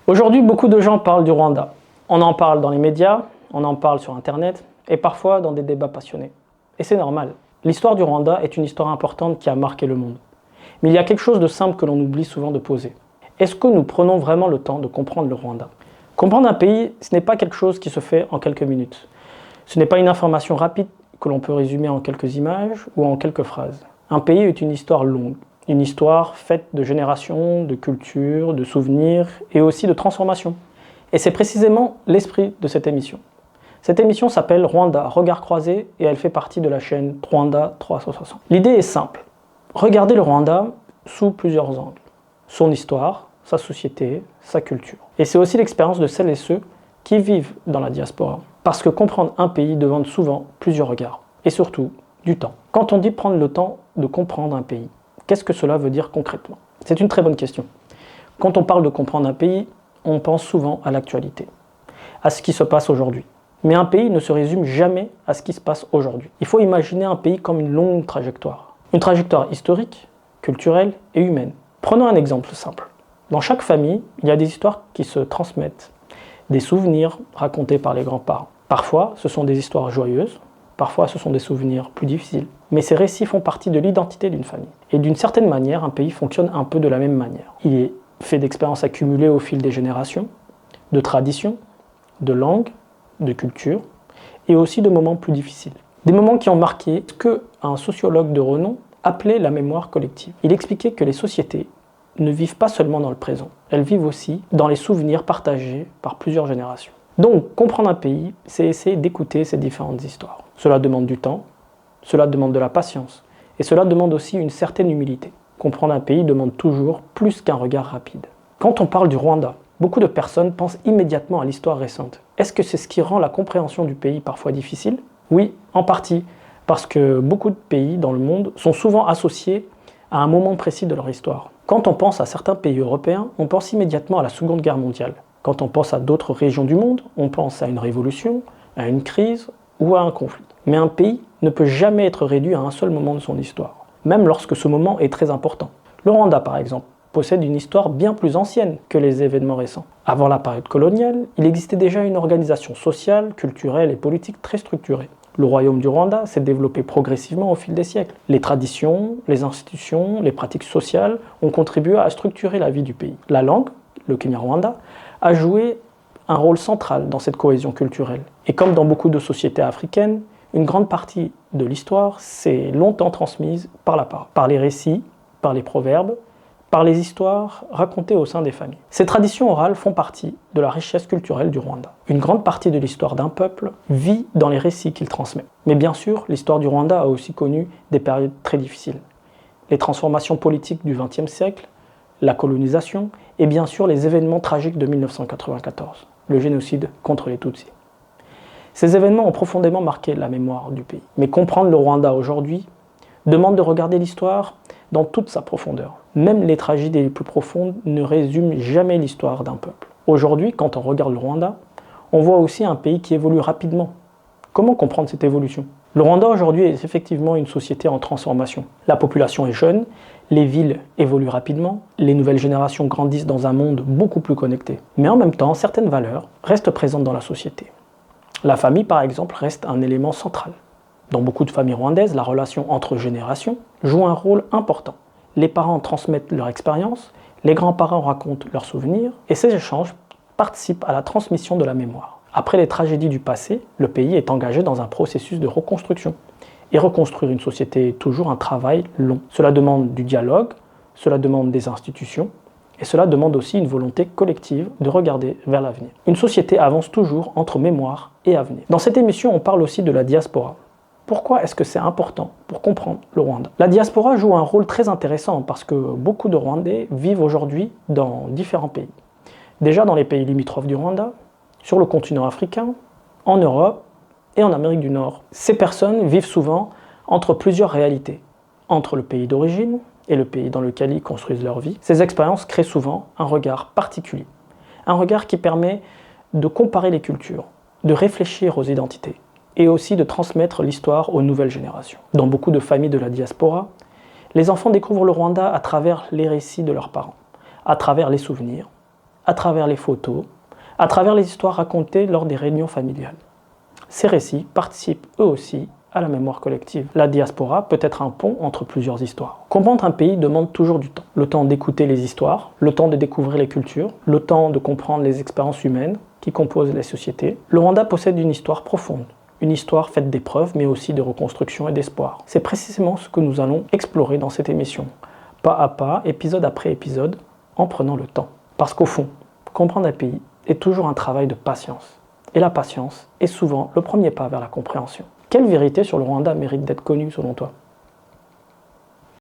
Aujourd'hui, beaucoup de gens parlent du Rwanda. On en parle dans les médias, on en parle sur Internet et parfois dans des débats passionnés. Et c'est normal. L'histoire du Rwanda est une histoire importante qui a marqué le monde. Mais il y a quelque chose de simple que l'on oublie souvent de poser. Est-ce que nous prenons vraiment le temps de comprendre le Rwanda? Comprendre un pays, ce n'est pas quelque chose qui se fait en quelques minutes. Ce n'est pas une information rapide que l'on peut résumer en quelques images ou en quelques phrases. Un pays est une histoire longue, une histoire faite de générations, de cultures, de souvenirs et aussi de transformations. Et c'est précisément l'esprit de cette émission. Cette émission s'appelle Rwanda, Regard croisé et elle fait partie de la chaîne Rwanda 360. L'idée est simple. Regardez le Rwanda sous plusieurs angles. Son histoire, sa société, sa culture. Et c'est aussi l'expérience de celles et ceux qui vivent dans la diaspora. Parce que comprendre un pays demande souvent plusieurs regards. Et surtout, du temps. Quand on dit prendre le temps de comprendre un pays, qu'est-ce que cela veut dire concrètement? C'est une très bonne question. Quand on parle de comprendre un pays, on pense souvent à l'actualité, à ce qui se passe aujourd'hui. Mais un pays ne se résume jamais à ce qui se passe aujourd'hui. Il faut imaginer un pays comme une longue trajectoire. Une trajectoire historique, culturelle et humaine. Prenons un exemple simple. Dans chaque famille, il y a des histoires qui se transmettent, des souvenirs racontés par les grands-parents. Parfois, ce sont des histoires joyeuses, parfois ce sont des souvenirs plus difficiles. Mais ces récits font partie de l'identité d'une famille. Et d'une certaine manière, un pays fonctionne un peu de la même manière. Il est fait d'expériences accumulées au fil des générations, de traditions, de langues, de culture, et aussi de moments plus difficiles. Des moments qui ont marqué ce qu'un sociologue de renom appelait la mémoire collective. Il expliquait que les sociétés ne vivent pas seulement dans le présent, elles vivent aussi dans les souvenirs partagés par plusieurs générations. Donc, comprendre un pays, c'est essayer d'écouter ces différentes histoires. Cela demande du temps, cela demande de la patience, et cela demande aussi une certaine humilité. Comprendre un pays demande toujours plus qu'un regard rapide. Quand on parle du Rwanda, beaucoup de personnes pensent immédiatement à l'histoire récente. Est-ce que c'est ce qui rend la compréhension du pays parfois difficile? Oui, en partie, parce que beaucoup de pays dans le monde sont souvent associés à un moment précis de leur histoire. Quand on pense à certains pays européens, on pense immédiatement à la Seconde Guerre mondiale. Quand on pense à d'autres régions du monde, on pense à une révolution, à une crise ou à un conflit. Mais un pays ne peut jamais être réduit à un seul moment de son histoire, même lorsque ce moment est très important. Le Rwanda, par exemple, possède une histoire bien plus ancienne que les événements récents. Avant la période coloniale, il existait déjà une organisation sociale, culturelle et politique très structurée. Le royaume du Rwanda s'est développé progressivement au fil des siècles. Les traditions, les institutions, les pratiques sociales ont contribué à structurer la vie du pays. La langue, le Kinyarwanda, a joué un rôle central dans cette cohésion culturelle. Et comme dans beaucoup de sociétés africaines, une grande partie de l'histoire s'est longtemps transmise par la parole, par les récits, par les proverbes, par les histoires racontées au sein des familles. Ces traditions orales font partie de la richesse culturelle du Rwanda. Une grande partie de l'histoire d'un peuple vit dans les récits qu'il transmet. Mais bien sûr, l'histoire du Rwanda a aussi connu des périodes très difficiles. Les transformations politiques du XXe siècle, la colonisation et bien sûr les événements tragiques de 1994, le génocide contre les Tutsis. Ces événements ont profondément marqué la mémoire du pays. Mais comprendre le Rwanda aujourd'hui demande de regarder l'histoire dans toute sa profondeur. Même les tragédies les plus profondes ne résument jamais l'histoire d'un peuple. Aujourd'hui, quand on regarde le Rwanda, on voit aussi un pays qui évolue rapidement. Comment comprendre cette évolution? Le Rwanda aujourd'hui est effectivement une société en transformation. La population est jeune, les villes évoluent rapidement, les nouvelles générations grandissent dans un monde beaucoup plus connecté. Mais en même temps, certaines valeurs restent présentes dans la société. La famille, par exemple, reste un élément central. Dans beaucoup de familles rwandaises, la relation entre générations joue un rôle important. Les parents transmettent leur expérience, les grands-parents racontent leurs souvenirs, et ces échanges participent à la transmission de la mémoire. Après les tragédies du passé, le pays est engagé dans un processus de reconstruction. Et reconstruire une société est toujours un travail long. Cela demande du dialogue, cela demande des institutions, et cela demande aussi une volonté collective de regarder vers l'avenir. Une société avance toujours entre mémoire et avenir. Dans cette émission, on parle aussi de la diaspora. Pourquoi est-ce que c'est important pour comprendre le Rwanda? La diaspora joue un rôle très intéressant parce que beaucoup de Rwandais vivent aujourd'hui dans différents pays. Déjà dans les pays limitrophes du Rwanda, sur le continent africain, en Europe et en Amérique du Nord. Ces personnes vivent souvent entre plusieurs réalités, entre le pays d'origine et le pays dans lequel ils construisent leur vie. Ces expériences créent souvent un regard particulier, un regard qui permet de comparer les cultures, de réfléchir aux identités et aussi de transmettre l'histoire aux nouvelles générations. Dans beaucoup de familles de la diaspora, les enfants découvrent le Rwanda à travers les récits de leurs parents, à travers les souvenirs à travers les photos, à travers les histoires racontées lors des réunions familiales. Ces récits participent eux aussi à la mémoire collective. La diaspora peut être un pont entre plusieurs histoires. Comprendre un pays demande toujours du temps. Le temps d'écouter les histoires, le temps de découvrir les cultures, le temps de comprendre les expériences humaines qui composent les sociétés. Le Rwanda possède une histoire profonde, une histoire faite d'épreuves mais aussi de reconstruction et d'espoir. C'est précisément ce que nous allons explorer dans cette émission, pas à pas, épisode après épisode, en prenant le temps. Parce qu'au fond, comprendre un pays est toujours un travail de patience. Et la patience est souvent le premier pas vers la compréhension. Quelle vérité sur le Rwanda mérite d'être connue selon toi ?